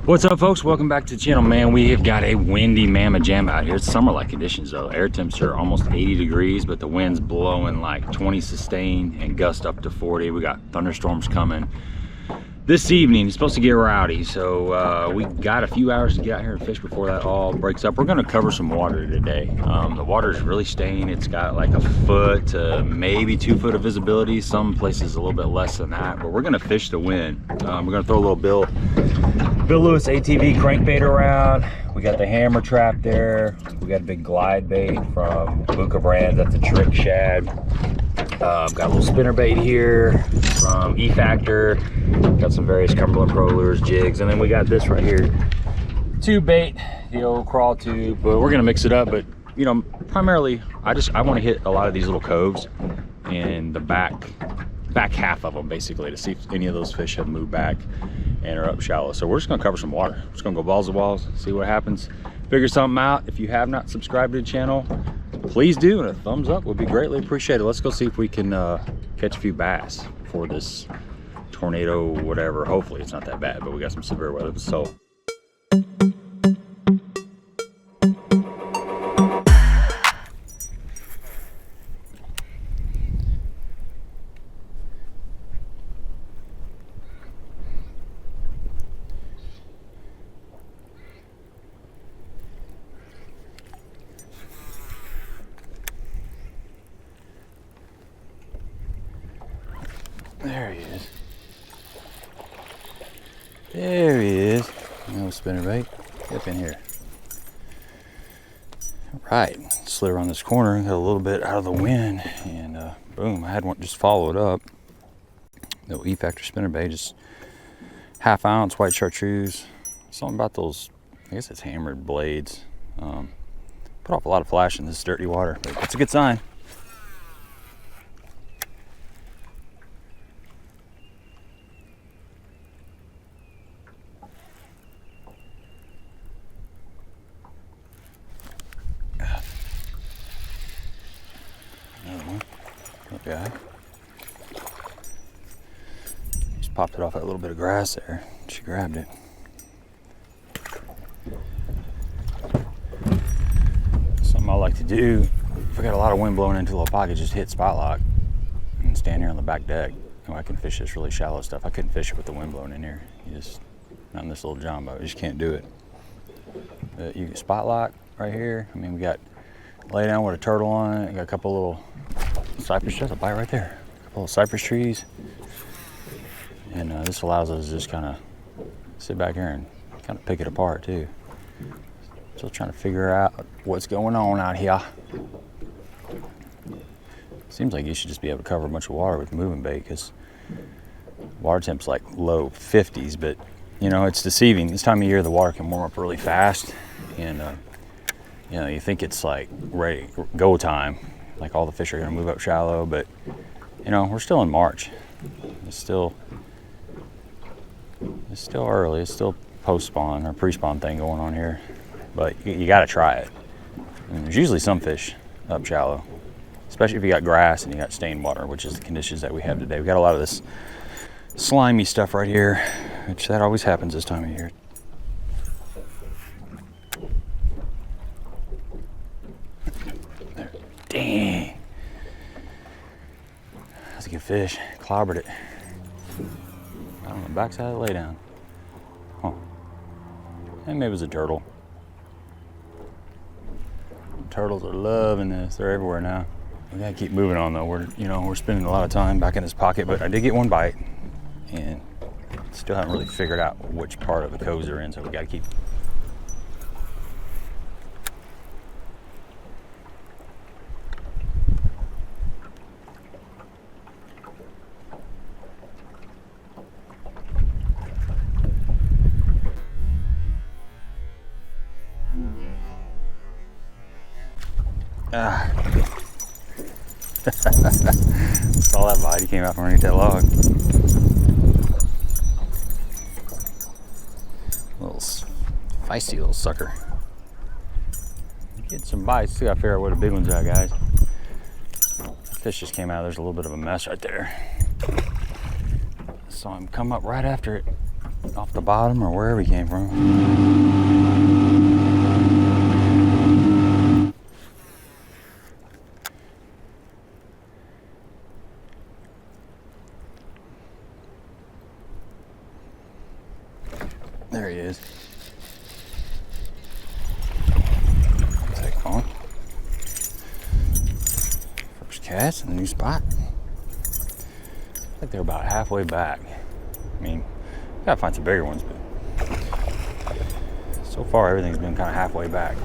What's up, folks? Welcome back to the channel. Man, we have got a windy mamma jamma out here. It's summer-like conditions though. Air temps are almost 80 degrees, but the wind's blowing like 20 sustained and gust up to 40. We got thunderstorms coming this evening. It's supposed to get rowdy, so we got a few hours to get out here and fish before that all breaks up. We're going to cover some water today. The water is really staying. It's got like a foot to maybe 2 foot of visibility. Some places a little bit less than that, but we're going to fish the wind. We're going to throw a little Bill Lewis ATV crankbait around. We got the hammer trap there. We got a big glide bait from Buka brand. That's a trick shad. Got a little spinnerbait here from E Factor. Got some various Cumberland Pro Lures jigs, and then we got this right here, tube bait, the old crawl tube. But we're gonna mix it up. But you know, primarily, I want to hit a lot of these little coves in the back half of them, basically, to see if any of those fish have moved back and are up shallow. So we're just gonna cover some water. We're just gonna go balls to walls, see what happens, figure something out. If you have not subscribed to the channel, please do, and a thumbs up would be greatly appreciated. Let's go see if we can catch a few bass for this tornado, whatever. Hopefully it's not that bad, but we got some severe weather. So there he is. There he is. No spinnerbait. Get up in here. All right, slid around this corner, got a little bit out of the wind, and boom, I had one just follow it up. The E Factor spinnerbait, just ½ ounce white chartreuse. Something about those, I guess it's hammered blades. Put off a lot of flash in this dirty water, but it's a good sign. Guy. Just popped it off that little bit of grass there. She grabbed it. Something I like to do, if I got a lot of wind blowing into a little pocket, just hit spot lock and stand here on the back deck. I can fish this really shallow stuff. I couldn't fish it with the wind blowing in here. You just, not in this little john boat, you just can't do it. But you can spot lock right here. I mean, we got lay down with a turtle on it. Got a couple little cypress trees, a bite right there. A couple of cypress trees. And this allows us to just kind of sit back here and kind of pick it apart too. Still trying to figure out what's going on out here. Seems like you should just be able to cover a bunch of water with moving bait, because water temp's like low 50s, but you know, it's deceiving. This time of year the water can warm up really fast, and you know, you think it's like ready go time, like all the fish are going to move up shallow, but you know, we're still in March. It's still early. It's still post-spawn or pre-spawn thing going on here, but you got to try it. And there's usually some fish up shallow, especially if you got grass and you got stained water, which is the conditions that we have today. We got a lot of this slimy stuff right here, which that always happens this time of year. Dang. That's a good fish. Clobbered it. Right on the backside of the laydown. Huh. And maybe it was a turtle. Turtles are loving this. They're everywhere now. We gotta keep moving on though. We're spending a lot of time back in this pocket, but I did get one bite, and still haven't really figured out which part of the coves they're in, so we gotta keep. Saw that bite. He came out from underneath that log. Little feisty little sucker. Get some bites. Still gotta figure out where the big ones are, guys. Fish just came out. There's a little bit of a mess right there. Saw him come up right after it Off the bottom or wherever he came from. There he is. Take on. First cast in the new spot. I think they're about halfway back. I mean, gotta find some bigger ones, but so far everything's been kind of halfway back.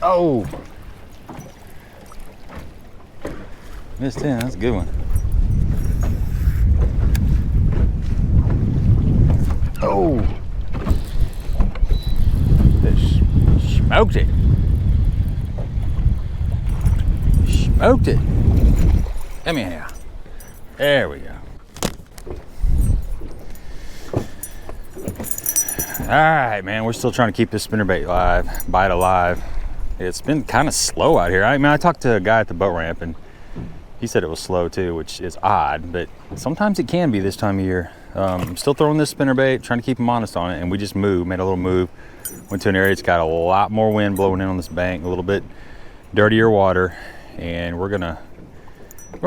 Oh! Missed him, that's a good one. Oh! Fish smoked it. Smoked it. Come here. There we go. All right, man, we're still trying to keep this spinnerbait bite alive. It's been kind of slow out here. I mean, I talked to a guy at the boat ramp and he said it was slow too, which is odd, but sometimes it can be this time of year. I'm still throwing this spinnerbait, trying to keep him honest on it, and we just made a little move. Went to an area that's got a lot more wind blowing in on this bank, a little bit dirtier water, and we're gonna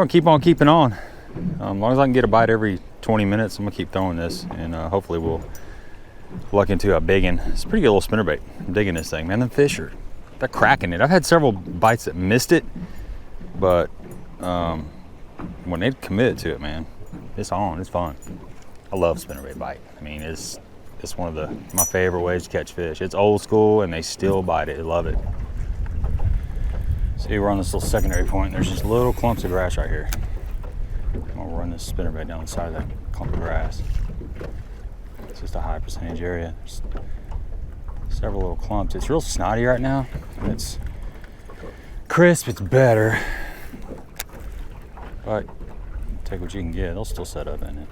keep on keeping on. As long as I can get a bite every 20 minutes, I'm gonna keep throwing this, and hopefully we'll luck into a big one. It's a pretty good little spinnerbait. I'm digging this thing, man. The fish they're cracking it. I've had several bites that missed it, but when they commit to it, man, it's on. It's fun. I love spinnerbait bite. I mean, it's one of my favorite ways to catch fish. It's old school, and they still bite it. I love it. See, we're on this little secondary point. There's just little clumps of grass right here. I'm gonna run this spinnerbait down the side of that clump of grass. It's just a high percentage area. There's several little clumps. It's real snotty right now. When it's crisp, it's better. But take what you can get. They'll still set up in it.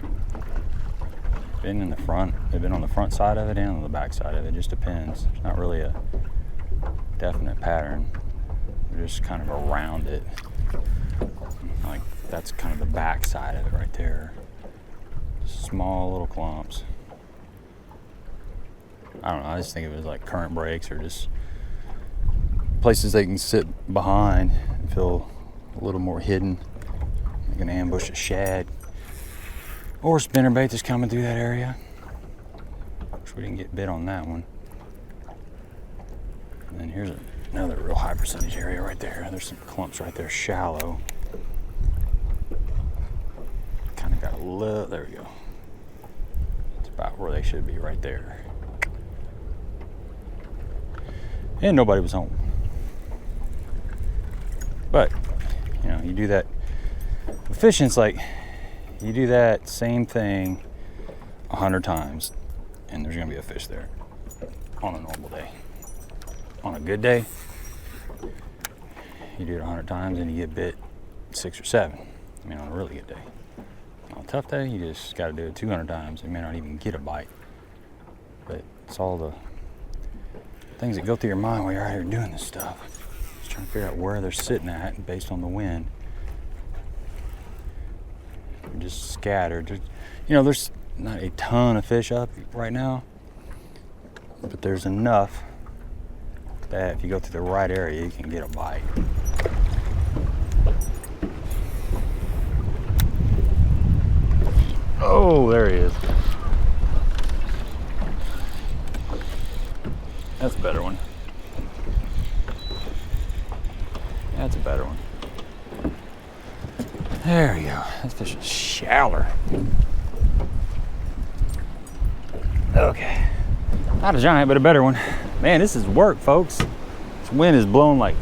Been in the front. They've been on the front side of it and on the back side of it. It just depends. There's not really a definite pattern. They're just kind of around it. Like that's kind of the back side of it right there. Small little clumps. I don't know, I just think of it as like current breaks or just places they can sit behind and feel a little more hidden. You can ambush a shad or spinnerbait that's coming through that area. Wish we didn't get bit on that one. And then here's another real high percentage area right there. There's some clumps right there, shallow. Kind of got a little, there we go. It's about where they should be, right there. And nobody was home. But, you know, you do that. Fishing's like, you do that same thing 100 times, and there's gonna be a fish there on a normal day. On a good day, you do it 100 times and you get bit 6 or 7. I mean, on a really good day. On a tough day, you just gotta do it 200 times. You may not even get a bite. But it's all the things that go through your mind while you're out here doing this stuff. Just trying to figure out where they're sitting at based on the wind. They're just scattered. You know, there's not a ton of fish up right now, but there's enough that if you go through the right area, you can get a bite. Oh, there he is. That's a better one. That's a better one. There you go. That fish is shallow. Okay. Not a giant, but a better one. Man, this is work, folks. This wind is blowing like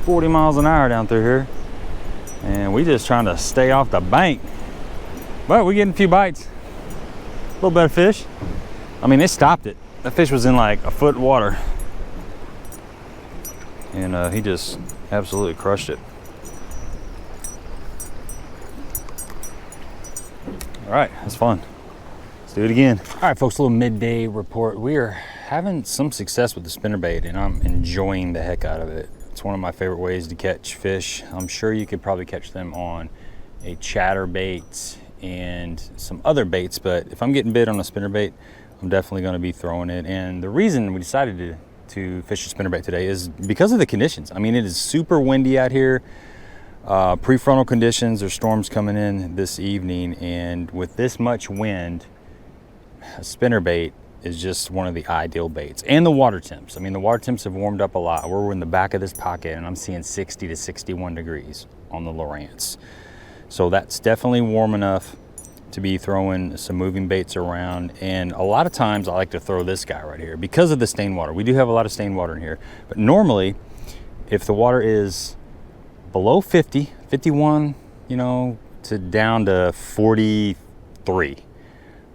40 miles an hour down through here. And we just trying to stay off the bank. But we're getting a few bites. A little bit of fish. I mean, they stopped it. That fish was in like a foot of water. And he just absolutely crushed it. All right, that's fun. Let's do it again. All right, folks, a little midday report. We are having some success with the spinnerbait, and I'm enjoying the heck out of it. It's one of my favorite ways to catch fish. I'm sure you could probably catch them on a chatterbait and some other baits, but if I'm getting bit on a spinnerbait, I'm definitely going to be throwing it. And the reason we decided to fish a spinnerbait today is because of the conditions. I mean, it is super windy out here. Prefrontal conditions, there's storms coming in this evening, and with this much wind, a spinnerbait is just one of the ideal baits. And the water temps. I mean, the water temps have warmed up a lot. We're in the back of this pocket and I'm seeing 60 to 61 degrees on the Lowrance. So that's definitely warm enough to be throwing some moving baits around. And a lot of times I like to throw this guy right here because of the stained water. We do have a lot of stained water in here, but normally if the water is below 50, 51, you know, to down to 43,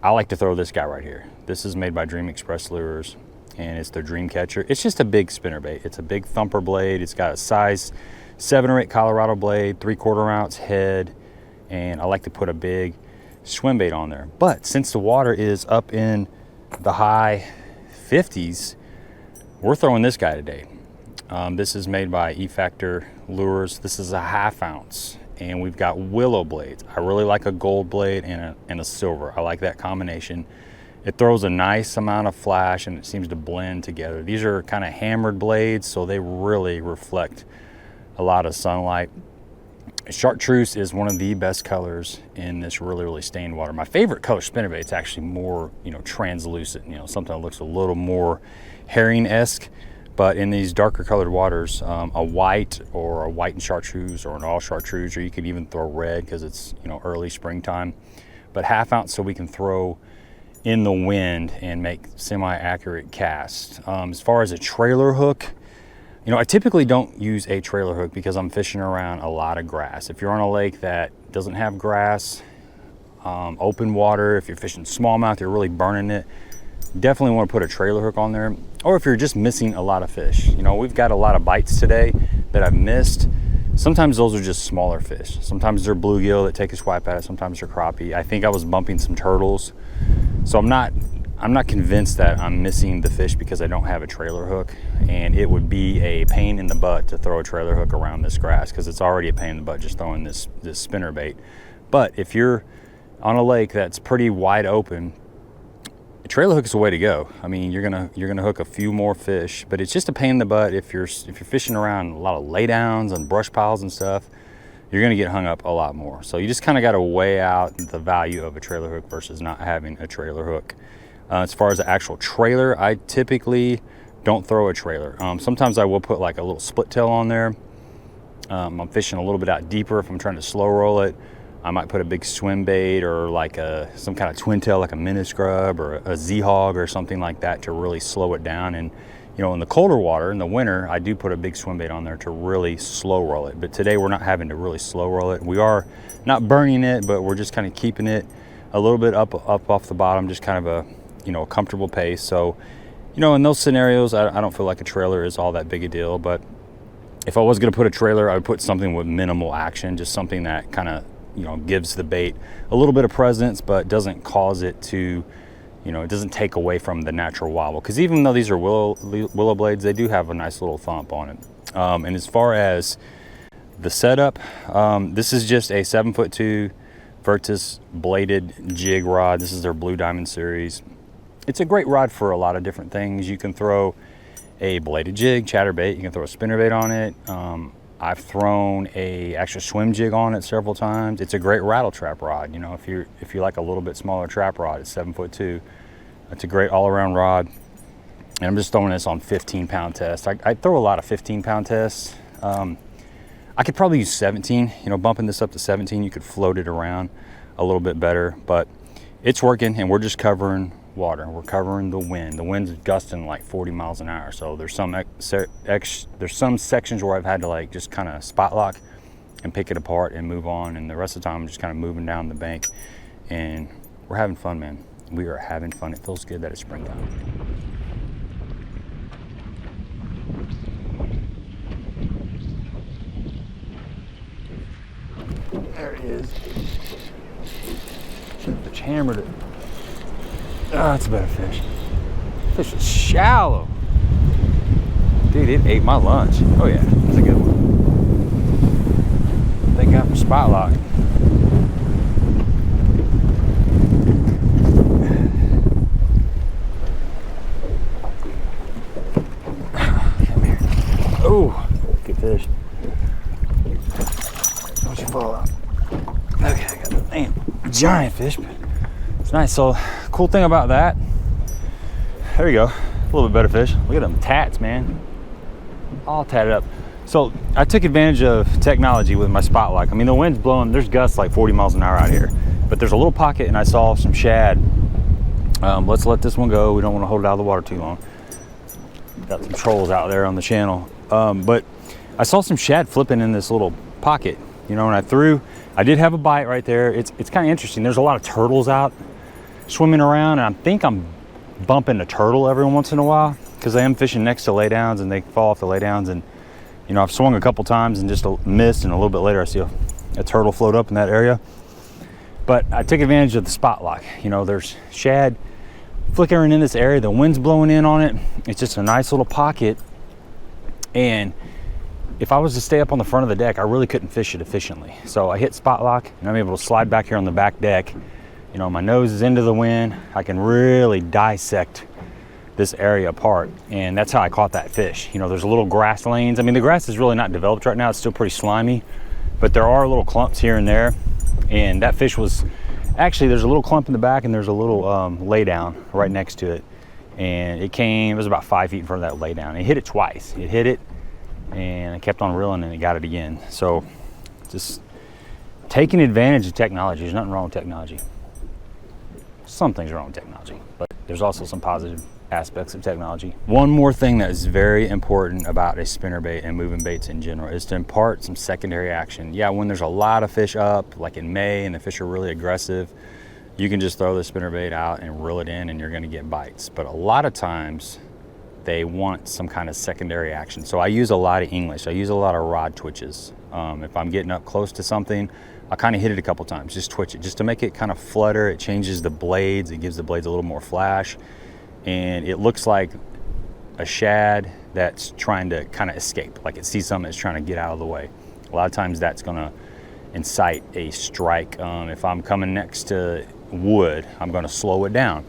I like to throw this guy right here. This is made by Dream Express Lures, and it's their Dream Catcher. It's just a big spinnerbait. It's a big thumper blade. It's got a size 7 or 8 Colorado blade, 3/4 ounce head, and I like to put a big swim bait on there. But since the water is up in the high 50s, we're throwing this guy today. This is made by E-Factor Lures. This is a 1/2 ounce. And we've got willow blades. I really like a gold blade and a silver. I like that combination. It throws a nice amount of flash and it seems to blend together. These are kind of hammered blades, so they really reflect a lot of sunlight. Chartreuse is one of the best colors in this really stained water. My favorite color spinnerbait is actually more, you know, translucent, you know, something that looks a little more herring-esque. But in these darker colored waters, a white and chartreuse or an all chartreuse, or you could even throw red because it's, you know, early springtime. But 1/2 ounce so we can throw in the wind and make semi-accurate casts. As far as a trailer hook, you know, I typically don't use a trailer hook because I'm fishing around a lot of grass. If you're on a lake that doesn't have grass, open water, if you're fishing smallmouth, you're really burning it, definitely want to put a trailer hook on there. Or if you're just missing a lot of fish. You know, we've got a lot of bites today that I've missed. Sometimes those are just smaller fish. Sometimes they're bluegill that take a swipe at it. Sometimes they're crappie. I think I was bumping some turtles. So I'm not convinced that I'm missing the fish because I don't have a trailer hook. And it would be a pain in the butt to throw a trailer hook around this grass because it's already a pain in the butt just throwing this spinnerbait. But if you're on a lake that's pretty wide open, a trailer hook is the way to go. I mean, you're gonna hook a few more fish, but it's just a pain in the butt if you're fishing around a lot of laydowns and brush piles and stuff. You're gonna get hung up a lot more. So you just kind of got to weigh out the value of a trailer hook versus not having a trailer hook. As far as the actual trailer, I typically don't throw a trailer. Sometimes I will put like a little split tail on there. I'm fishing a little bit out deeper if I'm trying to slow roll it. I might put a big swim bait or like some kind of twin tail, like a mini scrub or a Z-Hawg or something like that to really slow it down. And you know, in the colder water, in the winter, I do put a big swim bait on there to really slow roll it. But today we're not having to really slow roll it. We are not burning it, but we're just kind of keeping it a little bit up off the bottom, just kind of a, you know, a comfortable pace. So, you know, in those scenarios, I don't feel like a trailer is all that big a deal. But if I was going to put a trailer, I would put something with minimal action, just something that kind of, you know, gives the bait a little bit of presence, but doesn't cause it to, you know, it doesn't take away from the natural wobble. Because even though these are willow blades, they do have a nice little thump on it. And as far as the setup, this is just a 7'2" Virtus bladed jig rod. This is their Blue Diamond series. It's a great rod for a lot of different things. You can throw a bladed jig, chatterbait. You can throw a spinnerbait on it. I've thrown a extra swim jig on it several times. It's a great rattle trap rod. You know, if you like a little bit smaller trap rod, it's 7'2". It's a great all-around rod. And I'm just throwing this on 15-pound tests. I throw a lot of 15-pound tests. I could probably use 17. You know, bumping this up to 17, you could float it around a little bit better. But it's working, and we're just covering water. We're covering the wind. The wind's gusting like 40 miles an hour. So there's some sections where I've had to like just kind of spot lock and pick it apart and move on. And the rest of the time I'm just kind of moving down the bank. And we're having fun, man. We are having fun. It feels good that it's springtime. There it is. Should have hammered it. Oh, that's a better fish. Fish is shallow. Dude, it ate my lunch. Oh yeah, that's a good one. Thank God for spot lock. Come here. Oh, good fish. Don't you fall out. Okay, I got a giant fish, but it's nice. So, cool thing about that, there you go, a little bit better fish. Look at them tats, man. All tatted up. So I took advantage of technology with my spot lock. I mean, the wind's blowing, there's gusts like 40 miles an hour out here, but there's a little pocket and I saw some shad. Let's let this one go. We don't want to hold it out of the water too long. Got some trolls out there on the channel. But I saw some shad flipping in this little pocket. You know, when I threw, I did have a bite right there. It's kind of interesting. There's a lot of turtles out swimming around, and I think I'm bumping a turtle every once in a while because I am fishing next to laydowns and they fall off the laydowns. And you know, I've swung a couple times and just missed, and a little bit later I see a turtle float up in that area. But I took advantage of the spot lock. You know, there's shad flickering in this area, the wind's blowing in on it. It's just a nice little pocket. And if I was to stay up on the front of the deck, I really couldn't fish it efficiently. So I hit spot lock and I'm able to slide back here on the back deck. You know, my nose is into the wind. I can really dissect this area apart, and that's how I caught that fish. You know, there's little grass lanes. I mean, the grass is really not developed right now. It's still pretty slimy, but there are little clumps here and there. And that fish was actually, there's a little clump in the back and there's a little lay down right next to it. And it was about 5 feet in front of that lay down. It hit it twice. It hit it and I kept on reeling and it got it again. So just taking advantage of technology. There's nothing wrong with technology. Some things are wrong with technology, but there's also some positive aspects of technology. One more thing that is very important about a spinnerbait and moving baits in general is to impart some secondary action. Yeah, when there's a lot of fish up, like in May, and the fish are really aggressive, you can just throw the spinnerbait out and reel it in and you're gonna get bites. But a lot of times they want some kind of secondary action. So I use a lot of English. I use a lot of rod twitches. If I'm getting up close to something, I'll kind of hit it a couple times, just twitch it, just to make it kind of flutter. It changes the blades, it gives the blades a little more flash. And it looks like a shad that's trying to kind of escape, like it sees something that's trying to get out of the way. A lot of times that's gonna incite a strike. If I'm coming next to wood, I'm gonna slow it down.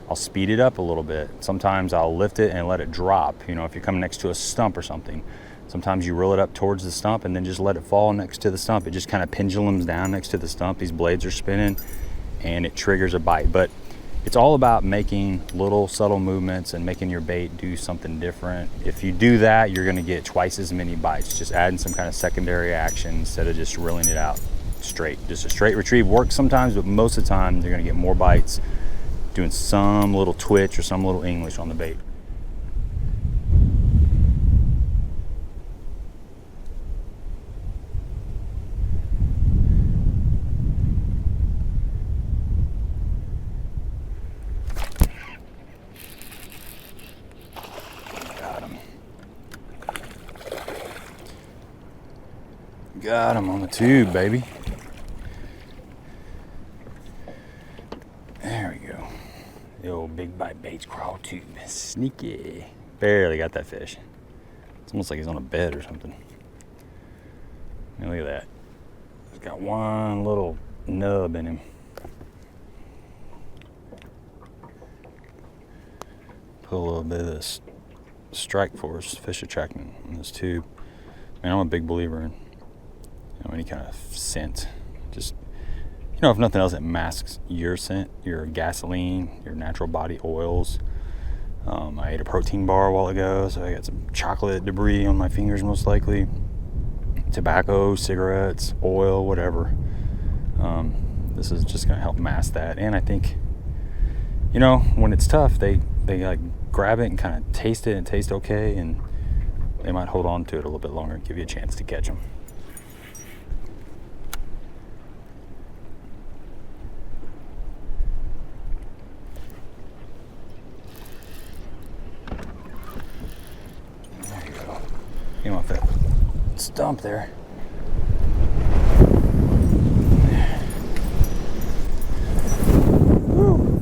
I'll speed it up a little bit. Sometimes I'll lift it and let it drop. You know, if you're coming next to a stump or something, sometimes you reel it up towards the stump and then just let it fall next to the stump. It just kind of pendulums down next to the stump. These blades are spinning and it triggers a bite. But it's all about making little subtle movements and making your bait do something different. If you do that, you're gonna get twice as many bites. Just adding some kind of secondary action instead of just reeling it out straight. Just a straight retrieve works sometimes, but most of the time you're gonna get more bites doing some little twitch or some little English on the bait. Got him on the tube, baby. There we go. The old big bite baits crawl tube. Sneaky. Barely got that fish. It's almost like he's on a bed or something. I mean, look at that. He's got one little nub in him. Put a little bit of this strike force fish attractant in this tube. Man, I'm a big believer in any kind of scent. Just, if nothing else, it masks your scent, your gasoline, your natural body oils. I ate a protein bar a while ago, so I got some chocolate debris on my fingers, most likely. Tobacco, cigarettes, oil, whatever. This is just gonna help mask that. And I think, when it's tough, they like grab it and kind of taste it and taste okay, and they might hold on to it a little bit longer and give you a chance to catch them. Came off that stump there. Woo.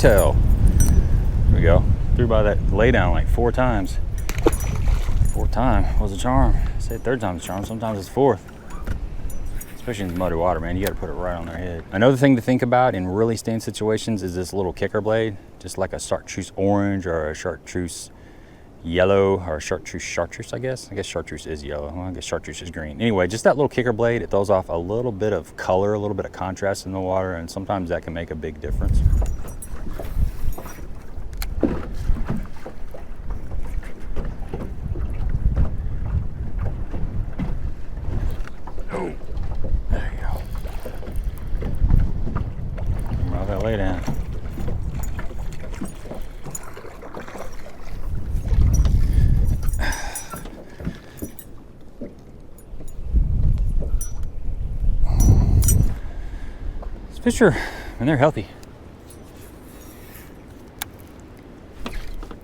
tail. There we go. Threw by that lay down like 4 times. 4th time was a charm. I said 3rd time's a charm, sometimes it's 4th. Especially in muddy water, man, you gotta put it right on their head. Another thing to think about in really stained situations is this little kicker blade, just like a chartreuse orange or a chartreuse yellow or a chartreuse, I guess. I guess chartreuse is yellow. Well, I guess chartreuse is green. Anyway, just that little kicker blade, it throws off a little bit of color, a little bit of contrast in the water, and sometimes that can make a big difference. Oh, there you go. Well, that lay down. Fish are, and they're healthy.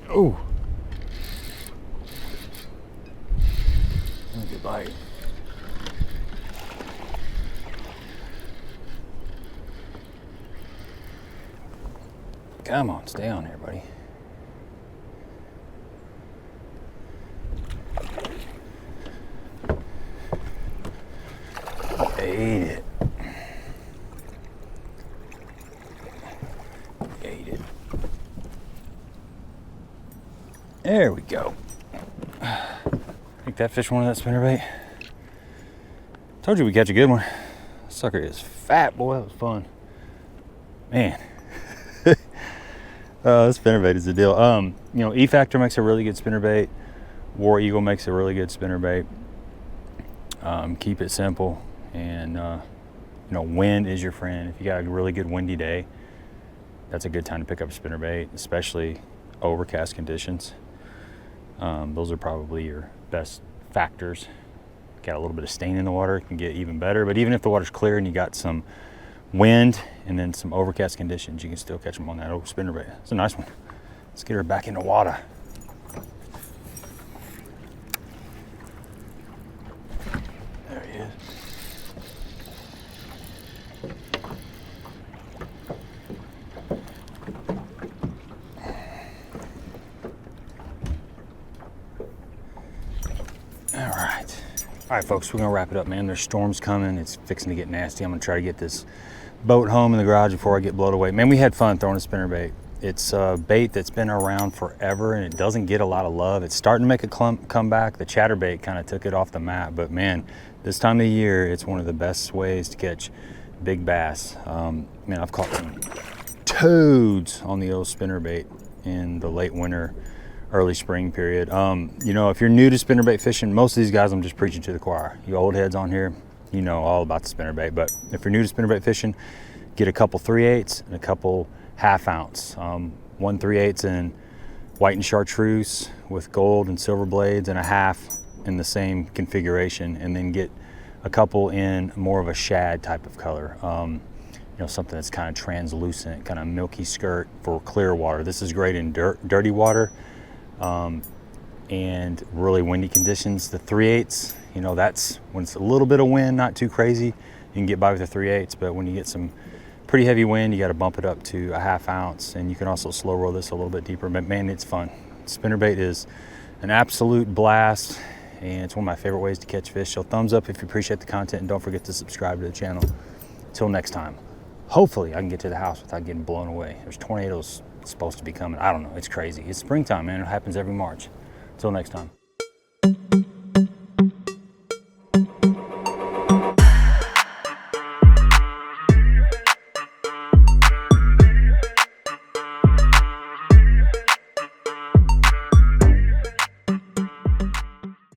Oh, good bite. Come on, stay on here, buddy. Ate it. There we go. I think that fish wanted that spinnerbait. Told you we'd catch a good one. Sucker is fat, boy. That was fun. Man. This spinnerbait is the deal. You know, E-Factor makes a really good spinnerbait. War Eagle makes a really good spinnerbait. Keep it simple, and you know, wind is your friend. If you got a really good windy day, that's a good time to pick up a spinnerbait, especially overcast conditions. Those are probably your best factors. Got a little bit of stain in the water, it can get even better. But even if the water's clear and you got some wind and then some overcast conditions, you can still catch them on that old spinnerbait. It's a nice one. Let's get her back in the water. There he is. All right, folks, we're gonna wrap it up, man. There's storms coming. It's fixing to get nasty. I'm gonna try to get this boat home in the garage before I get blown away. Man, we had fun throwing a spinnerbait. It's a bait that's been around forever and it doesn't get a lot of love. It's starting to make a comeback. The chatterbait kind of took it off the map, but man, this time of year, it's one of the best ways to catch big bass. Man, I've caught some toads on the old spinnerbait in the late winter, early spring period. You know, if you're new to spinnerbait fishing, most of these guys, I'm just preaching to the choir. You old heads on here, you know all about the spinnerbait. But if you're new to spinnerbait fishing, get a couple 3/8 and a couple 1/2 ounce. 1 3/8 in white and chartreuse with gold and silver blades, and a 1/2 in the same configuration, and then get a couple in more of a shad type of color. You know, something that's kind of translucent, kind of milky skirt for clear water. This is great in dirty water. And really windy conditions. The 3/8, you know, that's when it's a little bit of wind, not too crazy, you can get by with the 3/8, but when you get some pretty heavy wind, you got to bump it up to a 1/2 ounce, and you can also slow roll this a little bit deeper, but man, it's fun. Spinnerbait is an absolute blast, and it's one of my favorite ways to catch fish. So thumbs up if you appreciate the content, and don't forget to subscribe to the channel. Until next time, hopefully I can get to the house without getting blown away. There's tornadoes supposed to be coming. I don't know, it's crazy. It's springtime, man. It happens every March. Until next time.